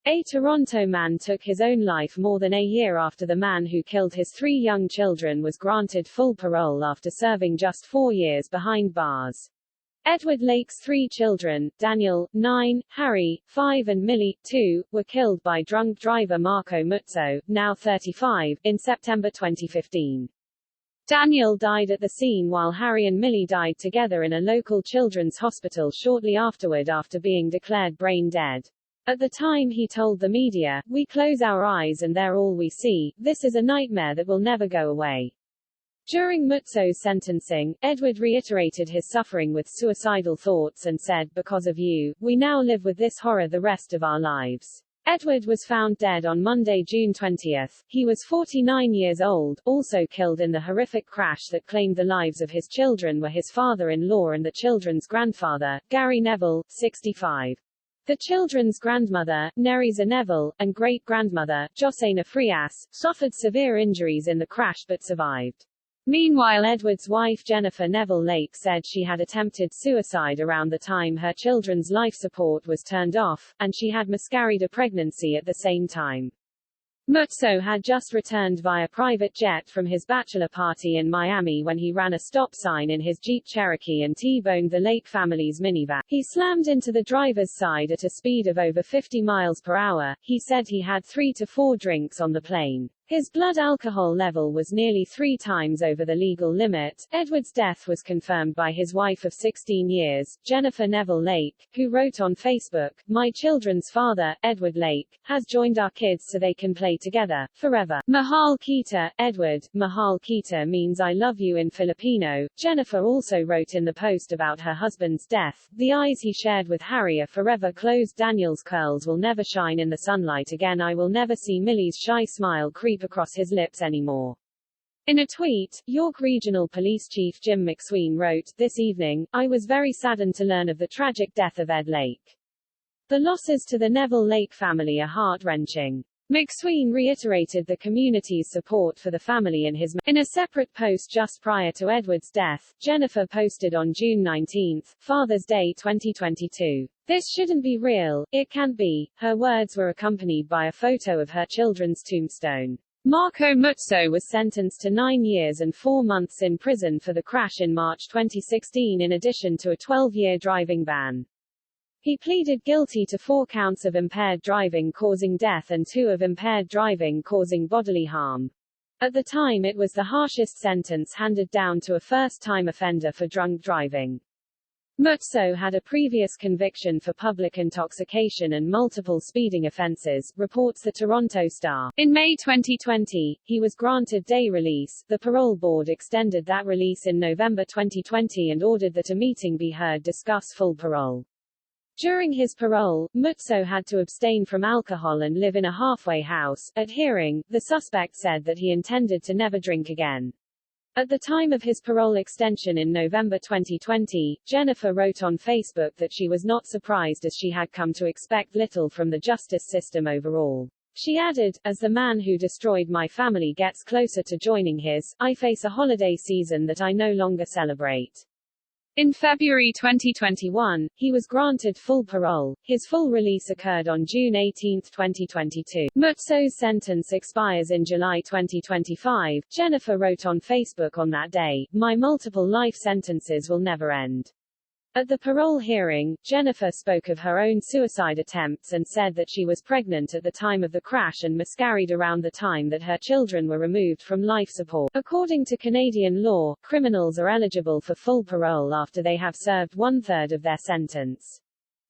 A Toronto man took his own life more than a year after the man who killed his 3 young children was granted full parole after serving just 4 years behind bars. Edward Lake's 3 children, Daniel, 9, Harry, 5 and Millie, 2, were killed by drunk driver Marco Muzzo, now 35, in September 2015. Daniel died at the scene while Harry and Millie died together in a local children's hospital shortly afterward after being declared brain dead. At the time he told the media, "We close our eyes and they're all we see. This is a nightmare that will never go away." During Muzzo's sentencing, Edward reiterated his suffering with suicidal thoughts and said, "Because of you, we now live with this horror the rest of our lives." Edward was found dead on Monday, June 20. He was 49 years old, also killed in the horrific crash that claimed the lives of his children were his father-in-law and the children's grandfather, Gary Neville, 65. The children's grandmother, Nerissa Neville, and great-grandmother, Josena Frias, suffered severe injuries in the crash but survived. Meanwhile, Edward's wife Jennifer Neville Lake said she had attempted suicide around the time her children's life support was turned off, and she had miscarried a pregnancy at the same time. Muzzo had just returned via private jet from his bachelor party in Miami when he ran a stop sign in his Jeep Cherokee and T-boned the Lake family's minivan. He slammed into the driver's side at a speed of over 50 miles per hour. He said he had 3 to 4 drinks on the plane. His blood alcohol level was nearly 3 times over the legal limit. Edward's death was confirmed by his wife of 16 years, Jennifer Neville Lake, who wrote on Facebook, "My children's father, Edward Lake, has joined our kids so they can play together, forever. Mahal Kita, Edward." Mahal Kita means I love you in Filipino. Jennifer also wrote in the post about her husband's death, "The eyes he shared with Harry are forever closed. Daniel's curls will never shine in the sunlight again. I will never see Millie's shy smile creep across his lips anymore." In a tweet, York Regional Police Chief Jim McSween wrote, "This evening, I was very saddened to learn of the tragic death of Ed Lake. The losses to the Neville Lake family are heart-wrenching." McSween reiterated the community's support for the family in a separate post just prior to Edward's death. Jennifer posted on June 19, Father's Day 2022. "This shouldn't be real, it can't be." Her words were accompanied by a photo of her children's tombstone. Marco Muzzo was sentenced to 9 years and 4 months in prison for the crash in March 2016 in addition to a 12-year driving ban. He pleaded guilty to 4 counts of impaired driving causing death and 2 of impaired driving causing bodily harm. At the time it was the harshest sentence handed down to a first-time offender for drunk driving. Muzzo had a previous conviction for public intoxication and multiple speeding offenses, reports the Toronto Star. In May 2020, he was granted day release. The parole board extended that release in November 2020 and ordered that a meeting be held to discuss full parole. During his parole, Muzzo had to abstain from alcohol and live in a halfway house. At hearing, the suspect said that he intended to never drink again. At the time of his parole extension in November 2020, Jennifer wrote on Facebook that she was not surprised as she had come to expect little from the justice system overall. She added, "As the man who destroyed my family gets closer to joining his, I face a holiday season that I no longer celebrate." In February 2021, he was granted full parole. His full release occurred on June 18, 2022. Muzzo's sentence expires in July 2025. Jennifer wrote on Facebook on that day, "My multiple life sentences will never end." At the parole hearing, Jennifer spoke of her own suicide attempts and said that she was pregnant at the time of the crash and miscarried around the time that her children were removed from life support. According to Canadian law, criminals are eligible for full parole after they have served 1/3 of their sentence.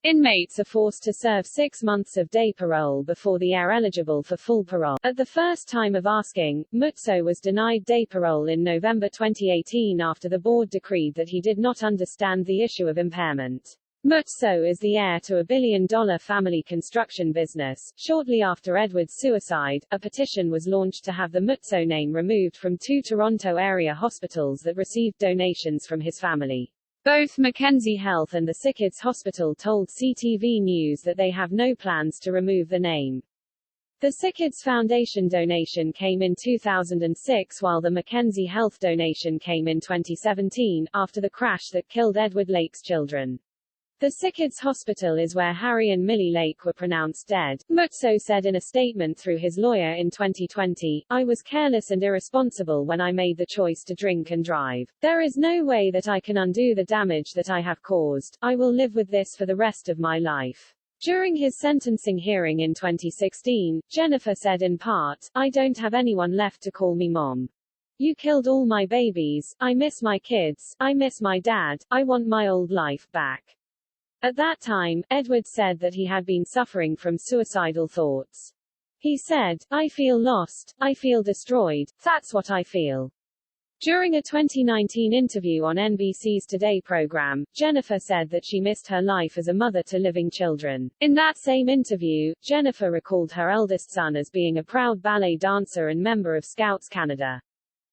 Inmates are forced to serve 6 months of day parole before they are eligible for full parole. At the first time of asking, Muzzo was denied day parole in November 2018 after the board decreed that he did not understand the issue of impairment. Muzzo is the heir to a billion-dollar family construction business. Shortly after Edward's suicide, a petition was launched to have the Muzzo name removed from 2 Toronto area hospitals that received donations from his family. Both Mackenzie Health and the SickKids Hospital told CTV News that they have no plans to remove the name. The SickKids Foundation donation came in 2006 while the Mackenzie Health donation came in 2017, after the crash that killed Edward Lake's children. The Sickards Hospital is where Harry and Millie Lake were pronounced dead. Muzzo said in a statement through his lawyer in 2020, "I was careless and irresponsible when I made the choice to drink and drive. There is no way that I can undo the damage that I have caused. I will live with this for the rest of my life." During his sentencing hearing in 2016, Jennifer said in part, "I don't have anyone left to call me mom. You killed all my babies. I miss my kids. I miss my dad. I want my old life back." At that time, Edward said that he had been suffering from suicidal thoughts. He said, "I feel lost. I feel destroyed. That's what I feel." During a 2019 interview on NBC's Today program, Jennifer said that she missed her life as a mother to living children. In that same interview, Jennifer recalled her eldest son as being a proud ballet dancer and member of Scouts Canada.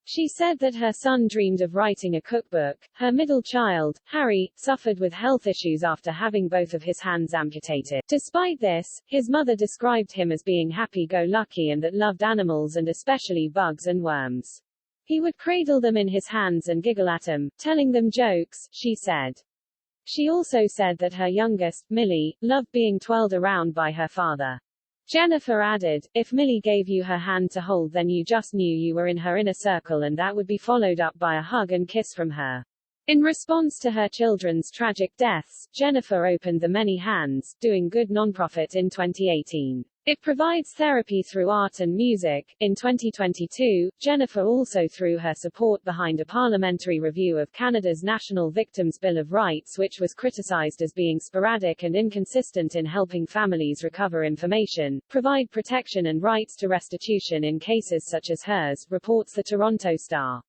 She said that her son dreamed of writing a cookbook. Her middle child, Harry, suffered with health issues after having both of his hands amputated. Despite this, his mother described him as being happy-go-lucky and that loved animals and especially bugs and worms. He would cradle them in his hands and giggle at them, telling them jokes, she said. She also said that her youngest, Millie, loved being twirled around by her father. Jennifer added, "If Millie gave you her hand to hold, then you just knew you were in her inner circle, and that would be followed up by a hug and kiss from her." In response to her children's tragic deaths, Jennifer opened the Many Hands, Doing Good nonprofit in 2018. It provides therapy through art and music. In 2022, Jennifer also threw her support behind a parliamentary review of Canada's National Victims' Bill of Rights, which was criticized as being sporadic and inconsistent in helping families recover information, provide protection and rights to restitution in cases such as hers, reports the Toronto Star.